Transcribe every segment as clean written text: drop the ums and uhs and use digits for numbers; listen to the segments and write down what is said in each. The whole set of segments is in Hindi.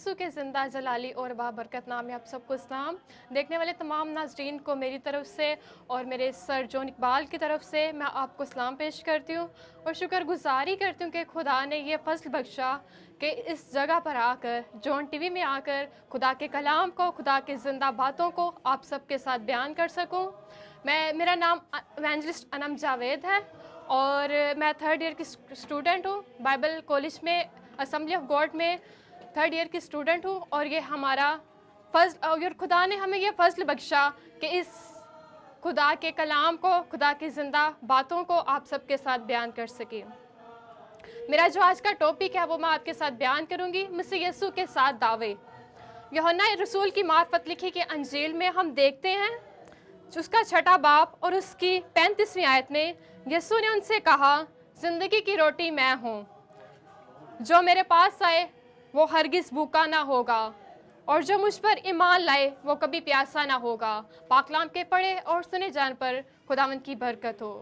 यीशु के ज़िंदा जलाली और बाबरकत नाम में आप सबको सलाम। देखने वाले तमाम नाज़रीन को मेरी तरफ से और मेरे सर जॉन इकबाल की तरफ से मैं आपको सलाम पेश करती हूँ और शुक्रगुजारी करती हूँ कि खुदा ने ये फ़ज़ल बख्शा कि इस जगह पर आकर जॉन टीवी में आकर खुदा के कलाम को, खुदा के ज़िंदा बातों को आप सबके साथ बयान कर सकूँ। मेरा नाम इवेंजलिस्ट अनम जावेद है और मैं थर्ड ईयर की स्टूडेंट हूँ। बाइबल कॉलेज में असेंबली ऑफ गॉड में थर्ड ईयर की स्टूडेंट हूँ और ये हमारा फ़ज़ल और खुदा ने हमें ये फ़ज़ल बख्शा कि इस खुदा के कलाम को, खुदा की ज़िंदा बातों को आप सबके साथ बयान कर सके। मेरा जो आज का टॉपिक है वो मैं आपके साथ बयान करूँगी, मसीह यीशु के साथ दावे। यूहन्ना रसूल की मार्फत लिखी के अंजील में हम देखते हैं उसका छठा बाब और उसकी 35वीं आयत में यीशु ने उनसे कहा, ज़िंदगी की रोटी मैं हूँ, जो मेरे पास आए वो हरगिज़ भूखा ना होगा और जो मुझ पर ईमान लाए वो कभी प्यासा ना होगा। पाकलाम के पढ़े और सुने जान पर खुदावंद की बरकत हो।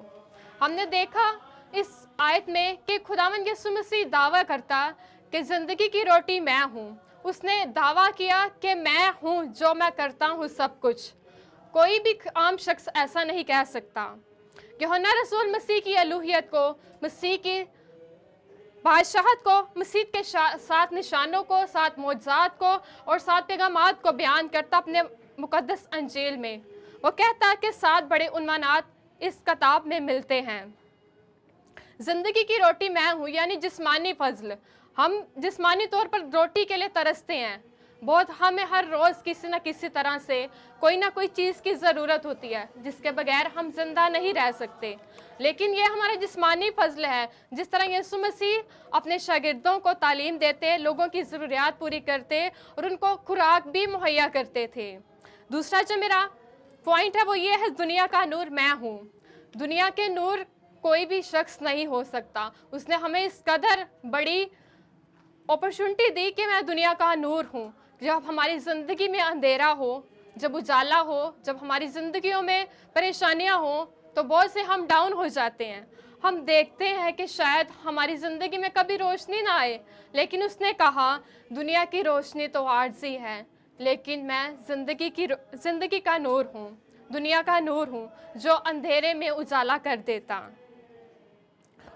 हमने देखा इस आयत में कि खुदावंद यीशु मसीह दावा करता कि ज़िंदगी की रोटी मैं हूँ। उसने दावा किया कि मैं हूँ, जो मैं करता हूँ सब कुछ। कोई भी आम शख्स ऐसा नहीं कह सकता। यूहन्ना रसूल मसीह की अलूहियत को, मसीह की बादशाहत को, मसीह के सात निशानों को, सात मौजज़ात को और सात पैगामात को बयान करता अपने मुकद्दस अंजील में। वो कहता कि 7 बड़े उन्वानात इस किताब में मिलते हैं। ज़िंदगी की रोटी मैं हूँ, यानी जिस्मानी फजल। हम जिस्मानी तौर पर रोटी के लिए तरसते हैं बहुत। हमें हर रोज़ किसी न किसी तरह से कोई ना कोई चीज़ की ज़रूरत होती है जिसके बगैर हम जिंदा नहीं रह सकते। लेकिन ये हमारा जिस्मानी फजल है। जिस तरह यीशु मसीह अपने शागिर्दों को तालीम देते, लोगों की ज़रूरियात पूरी करते और उनको खुराक भी मुहैया करते थे। दूसरा जो मेरा पॉइंट है वो ये है, दुनिया का नूर मैं हूँ। दुनिया के नूर कोई भी शख्स नहीं हो सकता। उसने हमें इस कदर बड़ी अपॉर्चुनिटी दी कि मैं दुनिया का नूर हूँ। जब हमारी ज़िंदगी में अंधेरा हो, जब उजाला हो, जब हमारी ज़िंदगियों में परेशानियाँ हो, तो बहुत से हम डाउन हो जाते हैं। हम देखते हैं कि शायद हमारी ज़िंदगी में कभी रोशनी ना आए, लेकिन उसने कहा दुनिया की रोशनी तो आर्ज़ी है, लेकिन मैं ज़िंदगी का नूर हूँ, दुनिया का नूर हूँ, जो अंधेरे में उजाला कर देता।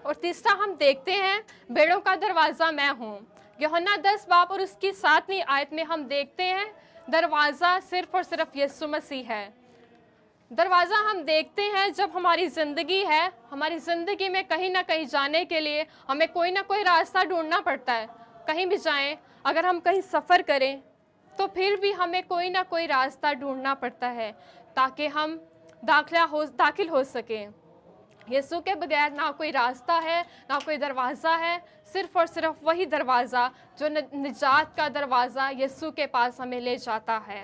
और तीसरा हम देखते हैं भेड़ों का दरवाज़ा मैं हूँ। यूहन्ना 10 बाब और उसकी 7वीं आयत में हम देखते हैं दरवाज़ा सिर्फ और सिर्फ यीशु मसीह है। दरवाज़ा हम देखते हैं जब हमारी ज़िंदगी है, हमारी ज़िंदगी में कहीं ना कहीं जाने के लिए हमें कोई ना कोई रास्ता ढूंढना पड़ता है। कहीं भी जाएं, अगर हम कहीं सफ़र करें तो फिर भी हमें कोई ना कोई रास्ता ढूंढना पड़ता है ताकि हम दाखिल हो सकें। यीशु के बगैर ना कोई रास्ता है, ना कोई दरवाज़ा है, सिर्फ़ और सिर्फ वही दरवाज़ा जो निजात का दरवाज़ा यीशु के पास हमें ले जाता है।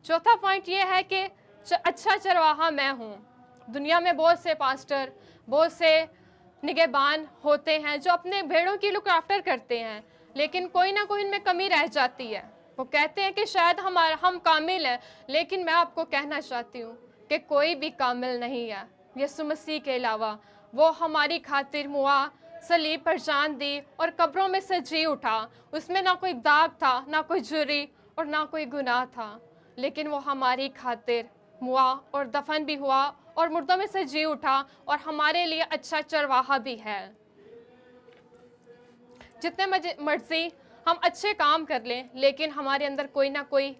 चौथा पॉइंट ये है कि अच्छा चरवाहा मैं हूँ। दुनिया में बहुत से पास्टर, बहुत से निगहबान होते हैं जो अपने भेड़ों की लुक आफ्टर करते हैं, लेकिन कोई ना कोई इनमें कमी रह जाती है। वो कहते हैं कि शायद हम कामिल हैं, लेकिन मैं आपको कहना चाहती हूँ कि कोई भी कामिल नहीं है यीशु मसीह के अलावा। वो हमारी खातिर मुआ, सलीब पर जान दी और कब्रों में से जी उठा। उसमें ना कोई दाग था, ना कोई जुर्री और ना कोई गुनाह था, लेकिन वो हमारी खातिर मुआ और दफन भी हुआ और मुर्दों में से जी उठा और हमारे लिए अच्छा चरवाहा भी है। जितने मर्जी हम अच्छे काम कर लें, लेकिन हमारे अंदर कोई ना कोई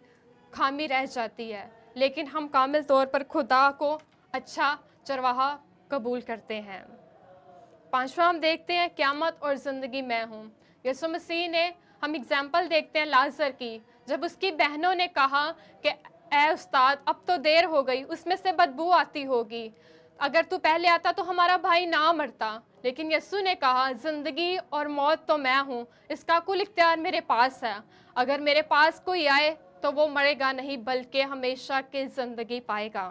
खामी रह जाती है, लेकिन हम कामिल तौर पर खुदा को अच्छा चरवाहा कबूल करते हैं। पांचवा हम देखते हैं क़यामत और ज़िंदगी मैं हूँ। यीशु मसीह ने हम एग्जाम्पल देखते हैं लाजर की, जब उसकी बहनों ने कहा कि ए उस्ताद अब तो देर हो गई, उसमें से बदबू आती होगी, अगर तू पहले आता तो हमारा भाई ना मरता। लेकिन यीशु ने कहा ज़िंदगी और मौत तो मैं हूँ, इसका कुल इख्तियार मेरे पास है। अगर मेरे पास कोई आए तो वो मरेगा नहीं बल्कि हमेशा की ज़िंदगी पाएगा।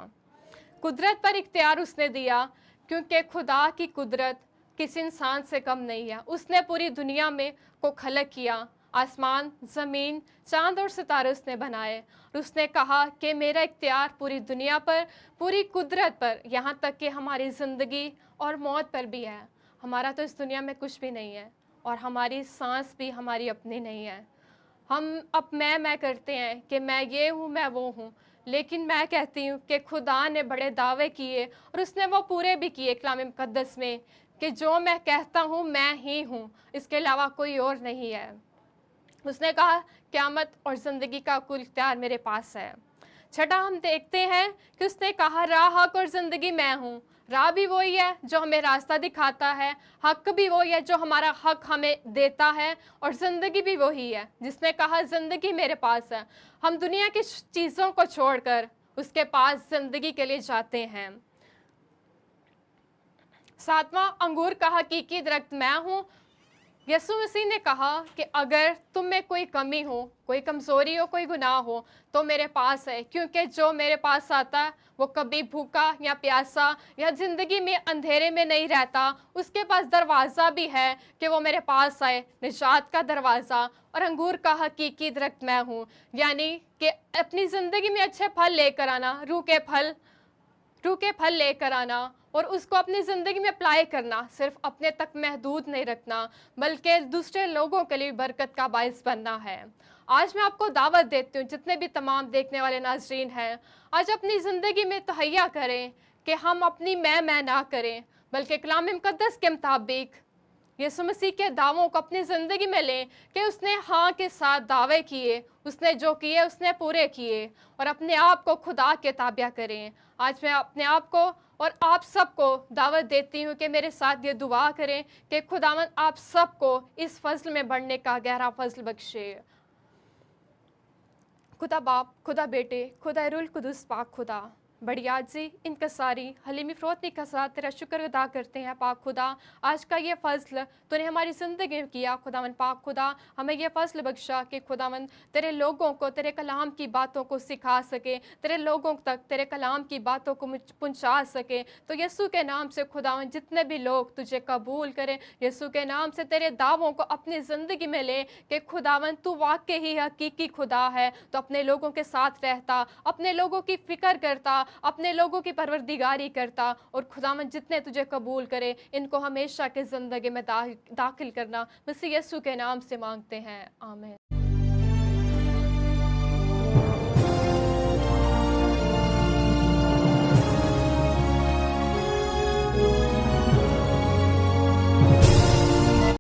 कुदरत पर इख्तियार उसने दिया, क्योंकि खुदा की कुदरत किसी इंसान से कम नहीं है। उसने पूरी दुनिया में को खलक किया, आसमान, ज़मीन, चांद और सितारे उसने बनाए और उसने कहा कि मेरा इख्तियार पूरी दुनिया पर, पूरी कुदरत पर, यहाँ तक कि हमारी ज़िंदगी और मौत पर भी है। हमारा तो इस दुनिया में कुछ भी नहीं है और हमारी सांस भी हमारी अपनी नहीं है। हम अब मैं करते हैं कि मैं ये हूँ, मैं वो हूँ, लेकिन मैं कहती हूँ कि खुदा ने बड़े दावे किए और उसने वो पूरे भी किए कलाम मुकद्दस में, कि जो मैं कहता हूँ मैं ही हूँ, इसके अलावा कोई और नहीं है। उसने कहा क़यामत और ज़िंदगी का कुल इख्तियार मेरे पास है। छठा हम देखते हैं कि उसने कहा राह, हक और ज़िंदगी मैं हूँ। राह भी वही है जो हमें रास्ता दिखाता है, हक भी वही है जो हमारा हक हमें देता है, और ज़िंदगी भी वही है जिसने कहा ज़िंदगी मेरे पास है। हम दुनिया की चीज़ों को छोड़कर उसके पास ज़िंदगी के लिए जाते हैं। सातवां, अंगूर का हकीकी दरख्त मैं हूँ। यीशु मसीह ने कहा कि अगर तुम में कोई कमी हो, कोई कमज़ोरी हो, कोई गुनाह हो, तो मेरे पास है, क्योंकि जो मेरे पास आता है वो कभी भूखा या प्यासा या ज़िंदगी में अंधेरे में नहीं रहता। उसके पास दरवाज़ा भी है कि वो मेरे पास आए, निजात का दरवाज़ा। और अंगूर का हकीकी दरख्त मैं हूँ, यानी कि अपनी ज़िंदगी में अच्छे फल लेकर आना, रूह के फल लेकर आना और उसको अपनी ज़िंदगी में अप्लाई करना, सिर्फ अपने तक महदूद नहीं रखना, बल्कि दूसरे लोगों के लिए बरकत का बायस बनना है। आज मैं आपको दावत देती हूँ, जितने भी तमाम देखने वाले नाज़रीन हैं, आज अपनी ज़िंदगी में तहैया करें कि हम अपनी मैं ना करें, बल्कि कलाम मुकद्दस के मुताबिक यीशु मसीह के दावों को अपनी ज़िंदगी में लें कि उसने हाँ के साथ दावे किए, उसने जो किए उसने पूरे किए, और अपने आप को खुदा के ताबिया करें। आज मैं अपने आप को और आप सबको दावत देती हूँ कि मेरे साथ ये दुआ करें कि खुदावंद आप सबको इस फजल में बढ़ने का गहरा फजल बख्शे। खुदा बाप, खुदा बेटे, खुदा रुल कुदुस पाक खुदा, बड़ी आजी इनकसारी हलीमी फ़रोती का साथ तेरा शुक्र अदा करते हैं पाक खुदा। आज का ये फ़ज़ल तूने हमारी ज़िंदगी में किया खुदावन पाक खुदा, हमें ये फ़ज़ल बख्शा कि खुदावन तेरे लोगों को तेरे कलाम की बातों को सिखा सके, तेरे लोगों तक तेरे कलाम की बातों को पहुँचा सके। तो यीशु के नाम से खुदावन जितने भी लोग तुझे कबूल करें, यीशु के नाम से तेरे दावों को अपनी ज़िंदगी में लें कि खुदावन तू वाकई ही हकीकी खुदा है, तो अपने लोगों के साथ रहता, अपने लोगों की फ़िक्र करता, अपने लोगों की परवरदिगारी करता। और खुदावंद जितने तुझे कबूल करे इनको हमेशा के ज़िंदगी में दाखिल करना, मसीह यीशु के नाम से मांगते हैं, आमीन।